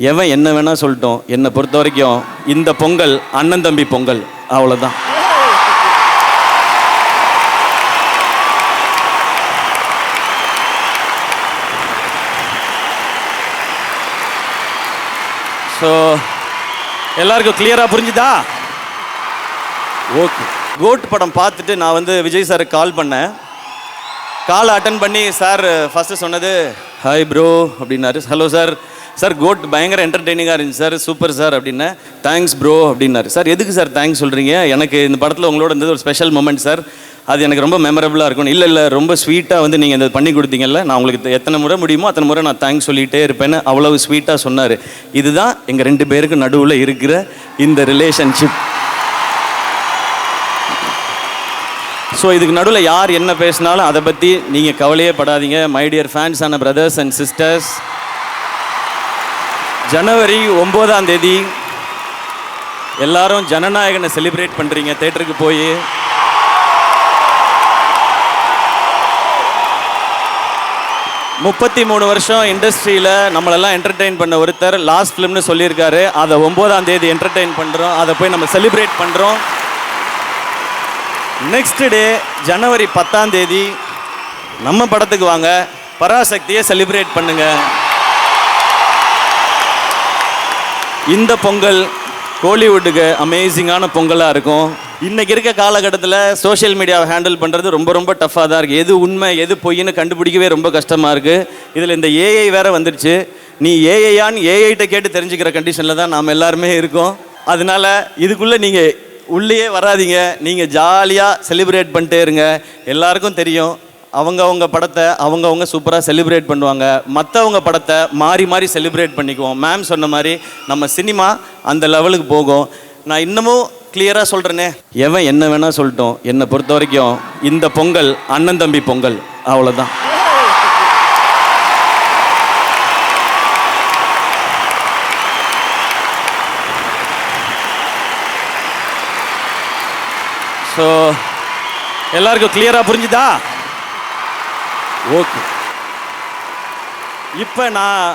எவன் என்ன வேணா சொல்லட்டும், என்னை பொறுத்த வரைக்கும் இந்த பொங்கல் அண்ணன் தம்பி பொங்கல், அவ்வளோதான். ஸோ எல்லாருக்கும் கிளியராக புரிஞ்சுதா? ஓகே. கோட் படம் பார்த்துட்டு நான் வந்து விஜய் சாருக்கு கால் பண்ணேன். கால் அட்டன் பண்ணி சார் ஃபஸ்ட்டு சொன்னது ஹாய் ப்ரோ அப்படின்னாரு. ஹலோ சார், சார் கோட் பயங்கர என்டர்டெய்னிங்காக இருந்துச்சு சார், சூப்பர் சார் அப்படின்னேன். தேங்க்ஸ் ப்ரோ அப்படின்னாரு. சார் எதுக்கு சார் தேங்க்ஸ் சொல்கிறீங்க? எனக்கு இந்த படத்தில் உங்களோட இருந்தது ஒரு ஸ்பெஷல் மூமெண்ட் சார், அது எனக்கு ரொம்ப மெமரபுளாக இருக்கும். இல்லை ரொம்ப ஸ்வீட்டாக வந்து நீங்கள் இந்த பண்ணி கொடுத்தீங்கல்ல, நான் உங்களுக்கு எத்தனை முறை முடியுமோ அத்தனை முறை நான் தேங்க்ஸ் சொல்லிகிட்டே இருப்பேன்னு அவ்வளவு ஸ்வீட்டாக சொன்னார். இதுதான் எங்கள் 2 பேருக்கு நடுவில் இருக்கிற இந்த ரிலேஷன்ஷிப். ஸோ இதுக்கு நடுவில் யார் என்ன பேசினாலும் அதை பற்றி நீங்கள் கவலையே படாதீங்க. மை டியர் ஃபேன்ஸ் ஆன பிரதர்ஸ் அண்ட் சிஸ்டர்ஸ், ஜனவரி 9ஆம் தேதி எல்லாரும் ஜனநாயகனை செலிப்ரேட் பண்ணுறீங்க தேட்டருக்கு போய். முப்பத்தி 3 வருஷம் இண்டஸ்ட்ரியில் நம்மளெல்லாம் என்டர்டெயின் பண்ண ஒருத்தர் லாஸ்ட் ஃபிலிம்னு சொல்லியிருக்காரு. அதை 9ஆம் தேதி என்டர்டெயின் பண்ணுறோம், அதை போய் நம்ம செலிப்ரேட் பண்ணுறோம். நெக்ஸ்ட் டே ஜனவரி 10ஆம் தேதி நம்ம படத்துக்கு வாங்க, பராசக்தியை செலிப்ரேட் பண்ணுங்க. இந்த பொங்கல் கோலிவுட்டுக்கு அமேசிங்கான பொங்கலாக இருக்கும். இன்றைக்கி இருக்க காலகட்டத்தில் சோஷியல் மீடியாவை ஹேண்டில் பண்ணுறது ரொம்ப டஃப்பாக தான் இருக்குது. எது உண்மை எது பொய்ன்னு கண்டுபிடிக்கவே ரொம்ப கஷ்டமாக இருக்குது. இதில் இந்த ஏஐ வேறு வந்துடுச்சு. நீ ஏஐயான்னு ஏஐட்ட கேட்டு தெரிஞ்சுக்கிற கண்டிஷனில் தான் நாம் எல்லாருமே இருக்கோம். அதனால இதுக்குள்ளே நீங்கள் உள்ளே வராதிங்க, நீங்கள் ஜாலியாக செலிப்ரேட் பண்ணிட்டே இருங்க. எல்லாருக்கும் தெரியும் அவங்கவுங்க படத்தை அவங்கவுங்க சூப்பராக செலிப்ரேட் பண்ணுவாங்க, மற்றவங்க படத்தை மாறி மாறி செலிப்ரேட் பண்ணிக்குவோம். மேம் சொன்ன மாதிரி நம்ம சினிமா அந்த லெவலுக்கு போகும். நான் இன்னமும் கிளியராக சொல்கிறேனே, எவன் என்ன வேணால் சொல்லட்டும், என்னை பொறுத்த வரைக்கும் இந்த பொங்கல் அண்ணன் தம்பி பொங்கல், அவ்வளோதான். ஸோ எல்லாருக்கும் கிளியராக புரிஞ்சுதா? ஓகே. இப்போ நான்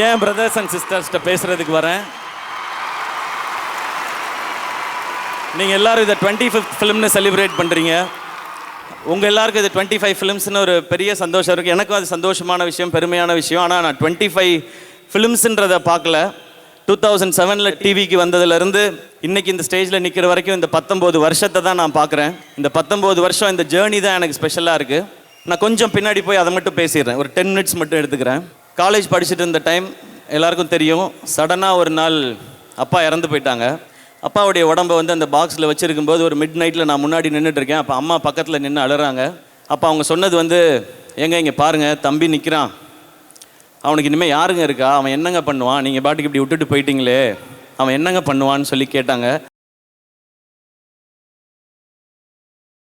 ஏன் பிரதர்ஸ் அண்ட் சிஸ்டர்ஸ்கிட்ட பேசுகிறதுக்கு வரேன். நீங்கள் எல்லோரும் இதை 25th ஃபிலிம்னு செலிப்ரேட் பண்ணுறீங்க. உங்கள் எல்லாருக்கும் இது 25 ஃபிலிம்ஸ்னு ஒரு பெரிய சந்தோஷம் இருக்குது. எனக்கும் அது சந்தோஷமான விஷயம், பெருமையான விஷயம். ஆனால் நான் 25 ஃபிலிம்ஸுன்றதை பார்க்கல. 2007 டிவிக்கு வந்ததுலேருந்து இன்றைக்கி இந்த ஸ்டேஜில் நிற்கிற வரைக்கும் இந்த 19 வருஷத்தை தான் நான் பார்க்குறேன். இந்த 19 வருஷம் இந்த ஜேர்னி தான் எனக்கு ஸ்பெஷலாக இருக்குது. நான் கொஞ்சம் பின்னாடி போய் அதை மட்டும் பேசிடுறேன், ஒரு 10 மினிட்ஸ் மட்டும் எடுத்துக்கிறேன். காலேஜ் படிச்சுட்டு இருந்த டைம் எல்லாருக்கும் தெரியும், சடனாக ஒரு நாள் அப்பா இறந்து போயிட்டாங்க. அப்பாவுடைய உடம்பை வந்து அந்த பாக்ஸில் வச்சுருக்கும்போது ஒரு மிட் நைட்டில் நான் முன்னாடி நின்றுட்டுருக்கேன். அப்போ அம்மா பக்கத்தில் நின்று அழுறாங்க. அப்போ அவங்க சொன்னது வந்து, இங்கே பாருங்கள் தம்பி நிற்கிறான், அவனுக்கு இனிமேல் யாருங்க இருக்கா, அவன் என்னங்க பண்ணுவான், நீங்கள் பாட்டுக்கு இப்படி விட்டுட்டு போயிட்டீங்களே, அவன் என்னங்க பண்ணுவான்னு சொல்லி கேட்டாங்க.